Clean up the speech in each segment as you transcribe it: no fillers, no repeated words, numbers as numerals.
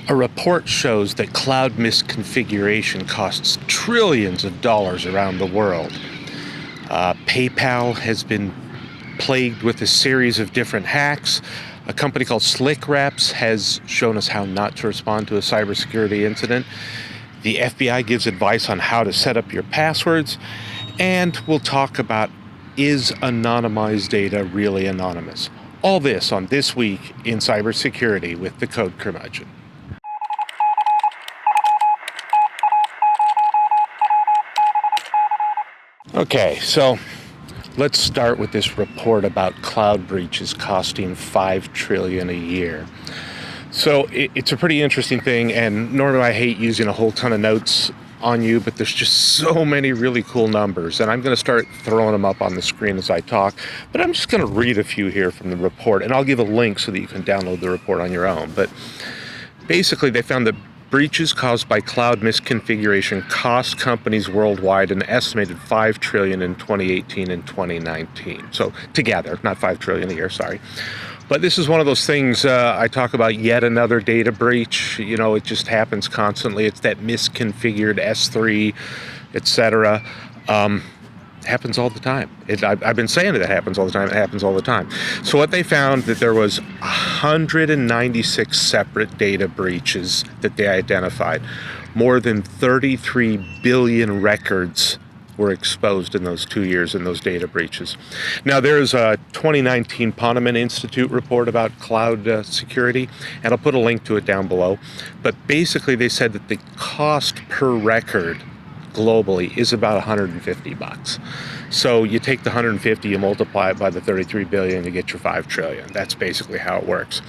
A report shows that cloud misconfiguration costs trillions of dollars around the world. PayPal has been plagued with a series of different hacks. A company called SlickWraps has shown us how not to respond to a cybersecurity incident. The FBI gives advice on how to set up your passwords. And we'll talk about, is anonymized data really anonymous? All this on This Week in Cybersecurity with the Code Curmudgeon. Okay, so let's start with this report about cloud breaches costing $5 trillion a year. So it's a pretty interesting thing, and normally I hate using a whole ton of notes on you, but there's just so many really cool numbers, and I'm going to start throwing them up on the screen as I talk, but I'm just going to read a few here from the report, and I'll give a link so that you can download the report on your own. But basically, they found that breaches caused by cloud misconfiguration cost companies worldwide an estimated $5 trillion in 2018 and 2019. So together, not $5 trillion a year, sorry. But this is one of those things I talk about, yet another data breach. You know, it just happens constantly. It's that misconfigured S3, etc. Happens all the time. I've been saying that happens all the time. It happens all the time. So what they found, that there was 196 separate data breaches that they identified. More than 33 billion records were exposed in those 2 years in those data breaches. Now, there's a 2019 Ponemon Institute report about cloud security, and I'll put a link to it down below. But basically, they said that the cost per record globally is about $150. So you take the 150, you multiply it by the 33 billion, you get your 5 trillion. That's basically how it works.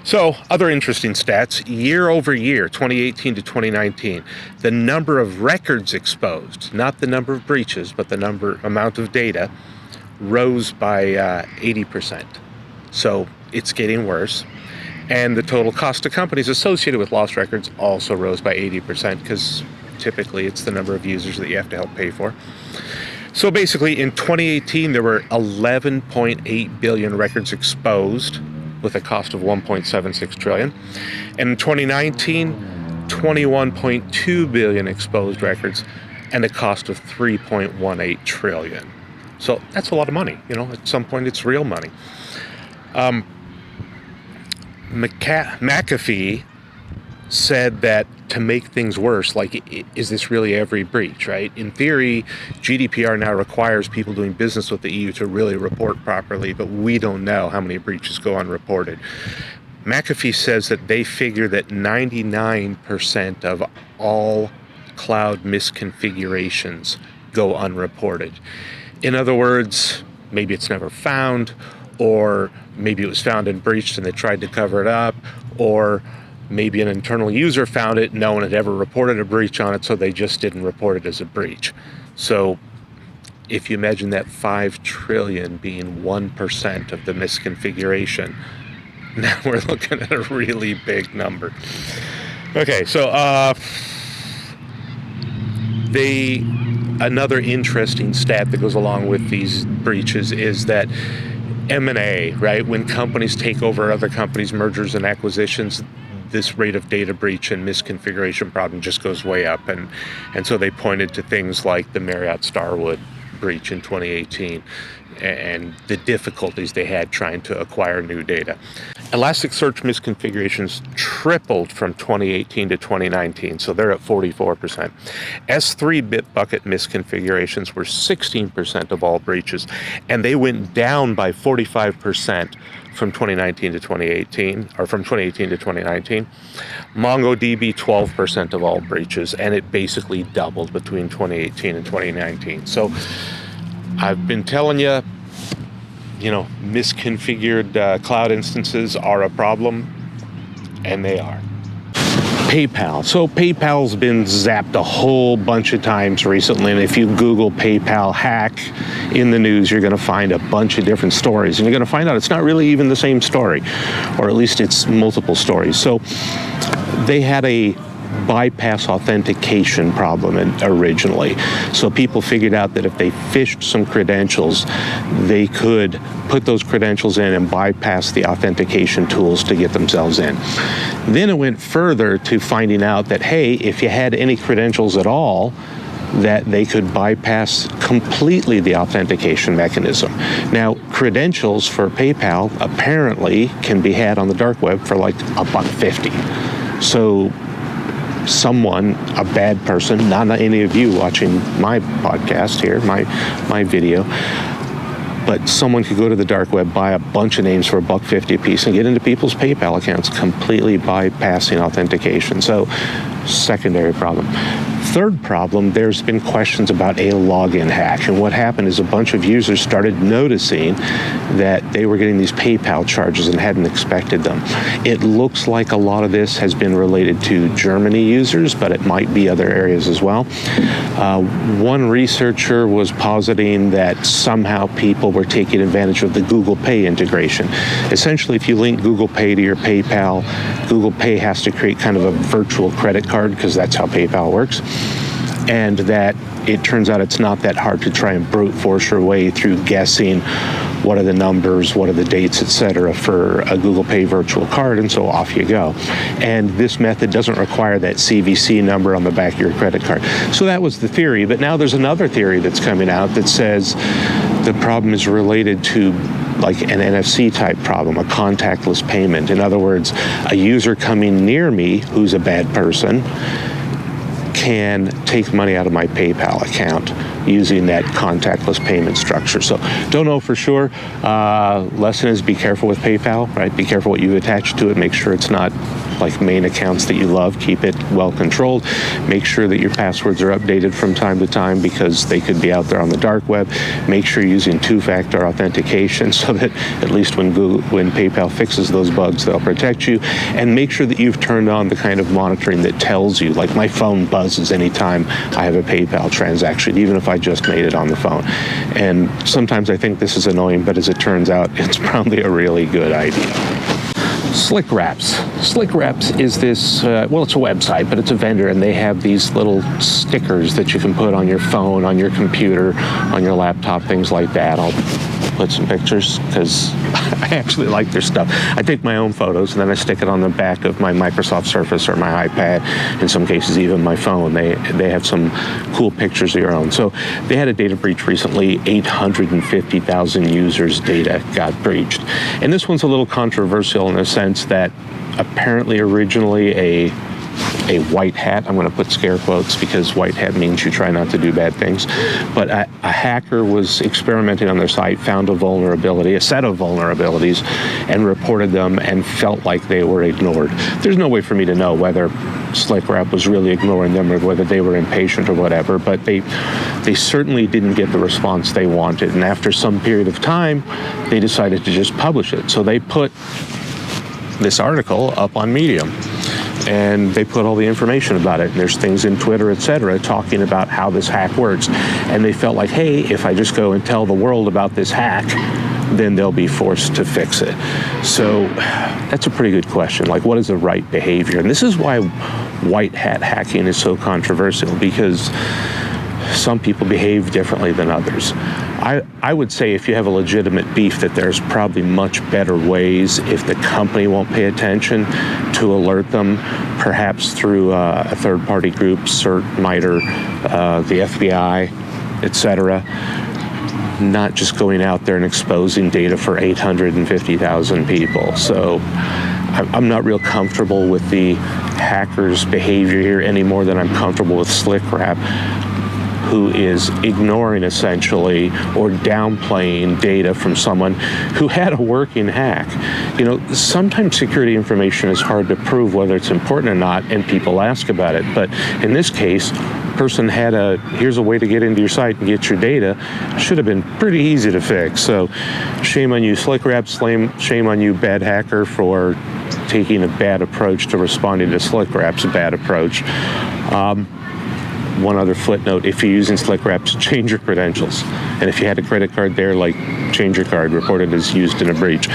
So other interesting stats, year over year, 2018 to 2019, the number of records exposed, not the number of breaches, but the amount of data, rose by 80%. So it's getting worse. And the total cost to companies associated with lost records also rose by 80%, because typically it's the number of users that you have to help pay for. So basically, in 2018, there were 11.8 billion records exposed with a cost of 1.76 trillion. And in 2019, 21.2 billion exposed records and a cost of 3.18 trillion. So that's a lot of money. You know, at some point it's real money. McAfee said that to make things worse, like, is this really every breach, right? In theory, GDPR now requires people doing business with the EU to really report properly, but we don't know how many breaches go unreported. McAfee says that they figure that 99% of all cloud misconfigurations go unreported. In other words, maybe it's never found, or maybe it was found and breached and they tried to cover it up, or maybe an internal user found it, no one had ever reported a breach on it, so they just didn't report it as a breach. So if you imagine that 5 trillion being 1% of the misconfiguration, now we're looking at a really big number. Okay, so another interesting stat that goes along with these breaches is that M&A, right? When companies take over other companies, mergers and acquisitions, this rate of data breach and misconfiguration problem just goes way up. And so they pointed to things like the Marriott Starwood breach in 2018 and the difficulties they had trying to acquire new data. Elasticsearch misconfigurations tripled from 2018 to 2019, so they're at 44%. S3 Bitbucket misconfigurations were 16% of all breaches, and they went down by 45% from 2019 to 2018, or from 2018 to 2019. MongoDB, 12% of all breaches, and it basically doubled between 2018 and 2019. So I've been telling you, misconfigured cloud instances are a problem, and they are. PayPal. So PayPal's been zapped a whole bunch of times recently, and if you Google PayPal hack in the news, you're going to find a bunch of different stories, and you're going to find out it's not really even the same story, or at least it's multiple stories. So they had a bypass authentication problem originally. So people figured out that if they phished some credentials, they could put those credentials in and bypass the authentication tools to get themselves in. Then it went further to finding out that, hey, if you had any credentials at all, that they could bypass completely the authentication mechanism. Now, credentials for PayPal apparently can be had on the dark web for like $1.50. So someone, a bad person, not any of you watching my podcast here, my video, but someone could go to the dark web, buy a bunch of names for $1.50 a piece and get into people's PayPal accounts, completely bypassing authentication. So, secondary problem. Third problem, there's been questions about a login hack. And what happened is a bunch of users started noticing that they were getting these PayPal charges and hadn't expected them. It looks like a lot of this has been related to Germany users, but it might be other areas as well. One researcher was positing that somehow people were taking advantage of the Google Pay integration. Essentially, if you link Google Pay to your PayPal, Google Pay has to create kind of a virtual credit card because that's how PayPal works. And that it turns out it's not that hard to try and brute force your way through guessing what are the numbers, what are the dates, etc. for a Google Pay virtual card, and so off you go. And this method doesn't require that CVC number on the back of your credit card. So that was the theory, but now there's another theory that's coming out that says the problem is related to like an NFC type problem, a contactless payment. In other words, a user coming near me who's a bad person can take money out of my PayPal account using that contactless payment structure. So don't know for sure. Lesson is be careful with PayPal, right? Be careful what you attach to it. Make sure it's not like main accounts that you love. Keep it well controlled. Make sure that your passwords are updated from time to time because they could be out there on the dark web. Make sure you're using two-factor authentication so that at least when PayPal fixes those bugs, they'll protect you. And make sure that you've turned on the kind of monitoring that tells you, like my phone buzzes anytime I have a PayPal transaction, even if I just made it on the phone. And sometimes I think this is annoying, but as it turns out, it's probably a really good idea. SlickWraps. SlickWraps is this, well, it's a website, but it's a vendor, and they have these little stickers that you can put on your phone, on your computer, on your laptop, things like that. I'll put some pictures because I actually like their stuff. I take my own photos and then I stick it on the back of my Microsoft Surface or my iPad, in some cases even my phone. They have some cool pictures of your own. So they had a data breach recently. 850,000 users' data got breached. And this one's a little controversial in the sense that apparently originally a white hat, I'm going to put scare quotes because white hat means you try not to do bad things, but a hacker was experimenting on their site, found a set of vulnerabilities, and reported them and felt like they were ignored. There's no way for me to know whether SlickWrap was really ignoring them or whether they were impatient or whatever, but they certainly didn't get the response they wanted, and after some period of time, they decided to just publish it. So they put this article up on Medium, and they put all the information about it. And there's things in Twitter, etc., talking about how this hack works. And they felt like, hey, if I just go and tell the world about this hack, then they'll be forced to fix it. So that's a pretty good question. Like, what is the right behavior? And this is why white hat hacking is so controversial, because some people behave differently than others. I would say if you have a legitimate beef that there's probably much better ways, if the company won't pay attention, to alert them, perhaps through a third-party group, CERT, MITRE, the FBI, etc., not just going out there and exposing data for 850,000 people. So I'm not real comfortable with the hackers' behavior here any more than I'm comfortable with SlickWrap, who is ignoring essentially or downplaying data from someone who had a working hack. You know, sometimes security information is hard to prove whether it's important or not, and people ask about it. But in this case, person had here's a way to get into your site and get your data. Should have been pretty easy to fix. So shame on you, SlickWrap. Shame on you, bad hacker, for taking a bad approach to responding to SlickWrap's bad approach. one other footnote: if you're using SlickWraps, change your credentials. And if you had a credit card there, change your card, report it as used in a breach.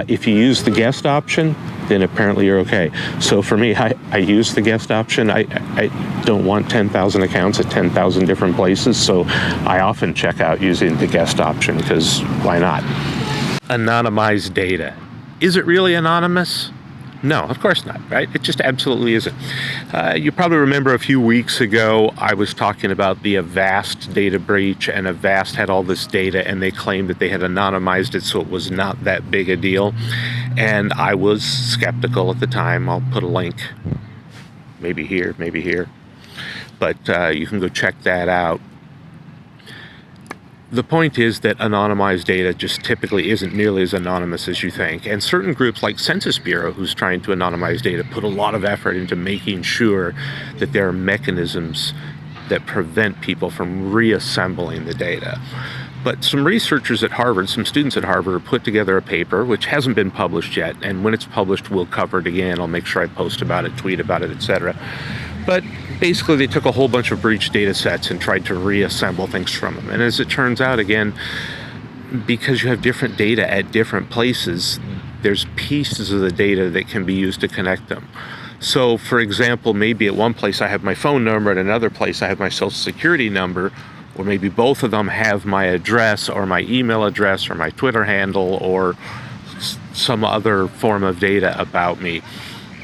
If you use the guest option, then apparently you're okay. So for me, I use the guest option. I don't want 10,000 accounts at 10,000 different places, so I often check out using the guest option, because why not? Anonymized data. Is it really anonymous? No, of course not, right? It just absolutely isn't. You probably remember a few weeks ago, I was talking about the Avast data breach, and Avast had all this data, and they claimed that they had anonymized it, so it was not that big a deal. And I was skeptical at the time. I'll put a link, maybe here, but you can go check that out. The point is that anonymized data just typically isn't nearly as anonymous as you think. And certain groups like Census Bureau, who's trying to anonymize data, put a lot of effort into making sure that there are mechanisms that prevent people from reassembling the data. But some researchers at Harvard, some students at Harvard, put together a paper, which hasn't been published yet. And when it's published, we'll cover it again. I'll make sure I post about it, tweet about it, etc. But basically, they took a whole bunch of breach data sets and tried to reassemble things from them. And as it turns out, again, because you have different data at different places, there's pieces of the data that can be used to connect them. So, for example, maybe at one place I have my phone number, at another place I have my social security number, or maybe both of them have my address or my email address or my Twitter handle or some other form of data about me.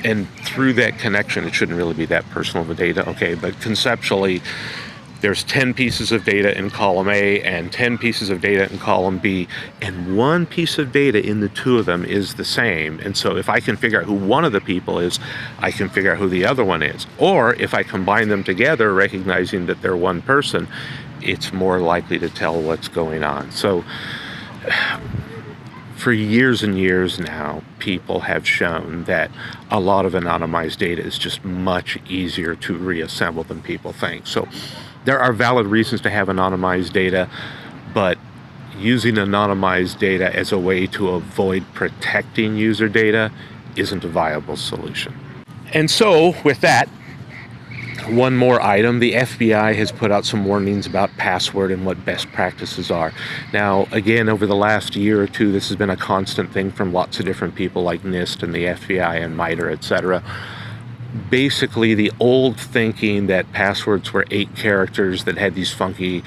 And through that connection, it shouldn't really be that personal of a data, okay, but conceptually, there's 10 pieces of data in column A and 10 pieces of data in column B, and one piece of data in the two of them is the same. And so if I can figure out who one of the people is, I can figure out who the other one is. Or if I combine them together, recognizing that they're one person, it's more likely to tell what's going on. So for years and years now, people have shown that a lot of anonymized data is just much easier to reassemble than people think. So there are valid reasons to have anonymized data, but using anonymized data as a way to avoid protecting user data isn't a viable solution. And so with that, one more item: the FBI has put out some warnings about password and what best practices are. Now, again, over the last year or two, this has been a constant thing from lots of different people like NIST and the FBI and MITRE, etc. Basically, the old thinking that passwords were 8 characters that had these funky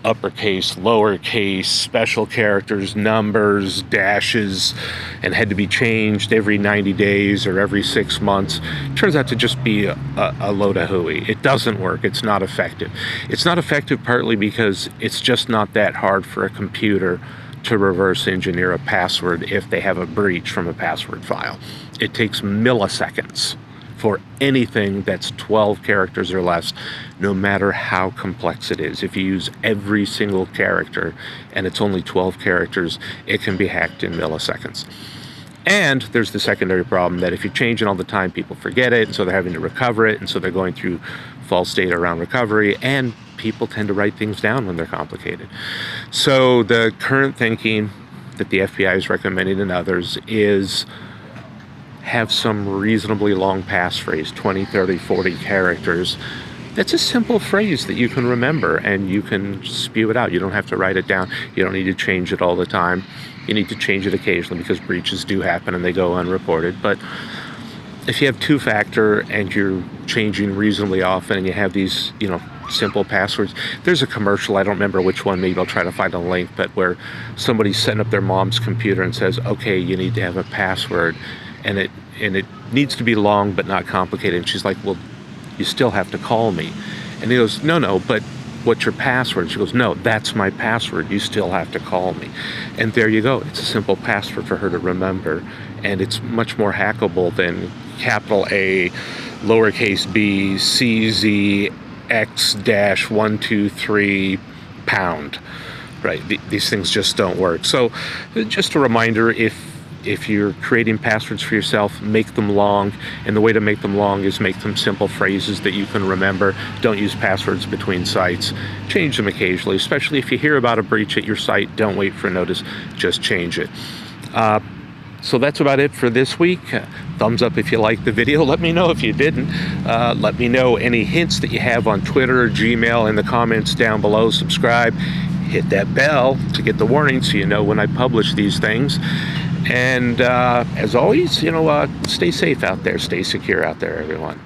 uppercase, lowercase, special characters, numbers, dashes, and had to be changed every 90 days or every 6 months, turns out to just be a load of hooey. It doesn't work. It's not effective. It's not effective partly because it's just not that hard for a computer to reverse engineer a password if they have a breach from a password file. It takes milliseconds for anything that's 12 characters or less, no matter how complex it is. If you use every single character and it's only 12 characters, it can be hacked in milliseconds. And there's the secondary problem that if you change it all the time, people forget it, and so they're having to recover it, and so they're going through false data around recovery, and people tend to write things down when they're complicated. So the current thinking that the FBI is recommending and others is have some reasonably long passphrase, 20, 30, 40 characters. That's a simple phrase that you can remember and you can spew it out. You don't have to write it down. You don't need to change it all the time. You need to change it occasionally because breaches do happen and they go unreported. But if you have two-factor and you're changing reasonably often and you have these, simple passwords. There's a commercial, I don't remember which one, maybe I'll try to find a link, but where somebody's setting up their mom's computer and says, okay, you need to have a password. And it needs to be long but not complicated. And she's like, well, you still have to call me. And he goes, no, but what's your password? She goes, no, that's my password. You still have to call me. And there you go. It's a simple password for her to remember. And it's much more hackable than capital A, lowercase b, CZ, X-123 pound. Right? These things just don't work. So just a reminder, if you're creating passwords for yourself, make them long. And the way to make them long is make them simple phrases that you can remember. Don't use passwords between sites. Change them occasionally, especially if you hear about a breach at your site. Don't wait for a notice. Just change it. So that's about it for this week. Thumbs up if you liked the video. Let me know if you didn't. Let me know any hints that you have on Twitter or Gmail in the comments down below. Subscribe. Hit that bell to get the warning so you know when I publish these things. And as always, stay safe out there. Stay secure out there, everyone.